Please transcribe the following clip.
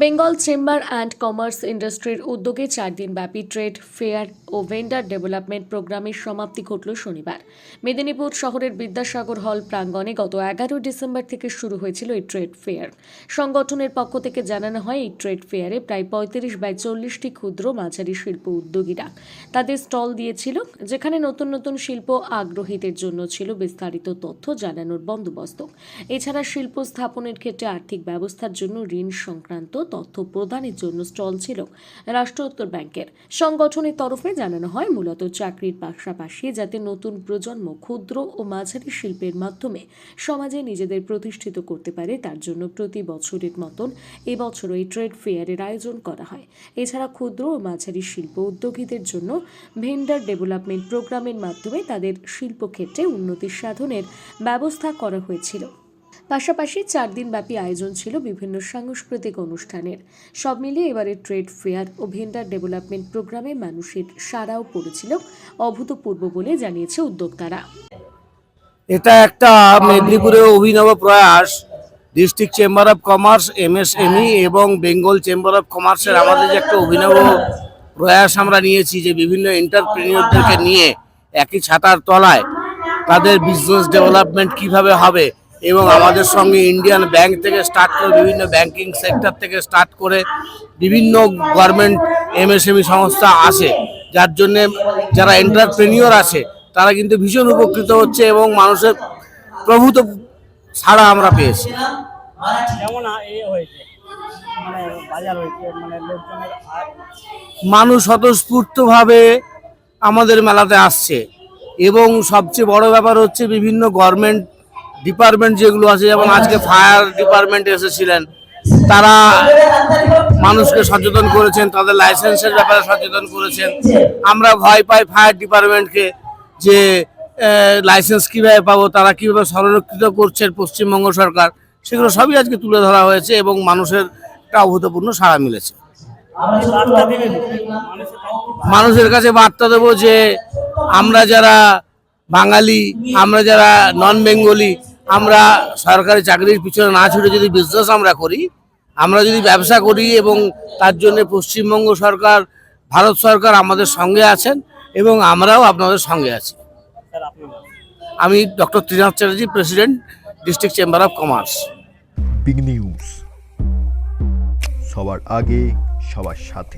Bengal chamber and commerce ইন্ডাস্ট্রির উদ্যোগে 4 দিনব্যাপী ট্রেড ফেয়ার ও ভেন্ডার ডেভেলপমেন্ট প্রোগ্রামের সমাপ্তি ঘটল শনিবার। মেদিনীপুর শহরের বিদ্যাসাগর হল প্রাঙ্গণে গত 11 ডিসেম্বর থেকে শুরু হয়েছিল এই ট্রেড ফেয়ার। সংগঠনের পক্ষ থেকে জানানো হয়, এই ট্রেড ফেয়ারে প্রায় 35/40টি ক্ষুদ্র মাঝারি শিল্প উদ্যোগীরা তাদের স্টল দিয়েছিল, যেখানে নতুন নতুন শিল্প আগ্রহীদের জন্য ছিল বিস্তারিত তথ্য জানানোর বন্দোবস্ত। এছাড়া শিল্প স্থাপনের ক্ষেত্রে আর্থিক ব্যবস্থার জন্য ঋণ সংক্রান্ত তথ্য প্রদানের জন্য স্টল ছিল রাষ্ট্রোত্তর ব্যাংকের। সংগঠনের তরফে জানানো হয়, মূলত চাকরির পাশাপাশি যাতে নতুন প্রজন্ম ক্ষুদ্র ও মাঝারি শিল্পের মাধ্যমে সমাজে নিজেদের প্রতিষ্ঠিত করতে পারে, তার জন্য প্রতি বছরের মতন এবছর এই ট্রেড ফেয়ারের আয়োজন করা হয়। এছাড়া ক্ষুদ্র ও মাঝারি শিল্প উদ্যোগীদের জন্য ভেন্ডার ডেভেলপমেন্ট প্রোগ্রামের মাধ্যমে তাদের শিল্পক্ষেত্রে উন্নতি সাধনের ব্যবস্থা করা হয়েছিল। পাশাপাশি 4 দিনব্যাপী আয়োজন ছিল বিভিন্ন সাংস্কৃতিক অনুষ্ঠানের। সব মিলিয়ে এবারের ট্রেড ফেয়ার ও ভেন্ডার ডেভেলপমেন্ট প্রোগ্রামে মানুষের সাড়াও পড়েছিল অভূতপূর্ব বলে জানিয়েছে উদ্যোক্তারা। এটা একটা মেদিনীপুরের অভিনব প্রয়াস। District chamber of commerce, MSME এবং বেঙ্গল চেম্বার অফ কমার্সের আমাদের যে একটা অভিনব প্রয়াস আমরা নিয়েছি, যে বিভিন্ন এন্টারপ্রেনিয়রদেরকে নিয়ে একই ছাতার তলায় তাদের বিজনেস ডেভেলপমেন্ট কিভাবে হবে, এবং আমাদের সঙ্গে ইন্ডিয়ান ব্যাংক থেকে স্টার্ট করে বিভিন্ন ব্যাংকিং সেক্টর থেকে স্টার্ট করে বিভিন্ন গভর্নমেন্ট এমএসএমই সংস্থা আছে, যার জন্যে যারা এন্টারপ্রেনিয়র আছে তারা কিন্তু ভীষণ উপকৃত হচ্ছে এবং মানুষের প্রভূত ছাড়া আমরা পেয়েছি। মানুষ স্বতঃস্ফূর্তভাবে আমাদের মেলাতে আসছে, এবং সবচেয়ে বড় ব্যাপার হচ্ছে বিভিন্ন গভর্নমেন্ট ডিপার্টমেন্ট যেগুলো আছে, যেমন আজকে ফায়ার ডিপার্টমেন্ট এসেছিলেন, তারা মানুষকে সচেতন করেছেন, তাদের লাইসেন্সের ব্যাপারে সচেতন করেছেন। আমরা ভয় পাই ফায়ার ডিপার্টমেন্টকে, যে লাইসেন্স কীভাবে পাবো, তারা কীভাবে সংরক্ষিত করছেন পশ্চিমবঙ্গ সরকার, সেগুলো সবই আজকে তুলে ধরা হয়েছে এবং মানুষের একটা অভূতপূর্ণ সাড়া মিলেছে। মানুষের কাছে বার্তা দেবো যে আমরা যারা বাঙালি, আমরা যারা নন বেঙ্গলি, আমরা সরকারি চাকরির পিছনে না ছুটে যদি বিজনেস আমরা করি, আমরা যদি ব্যবসা করি, এবং তার জন্য পশ্চিমবঙ্গ সরকার, ভারত সরকার আমাদের সঙ্গে আছেন এবং আমরাও আপনাদের সঙ্গে আছি। আমি doctor Trinath Chatterjee, president, district chamber of commerce. Big news, সবার আগে সবার সাথে।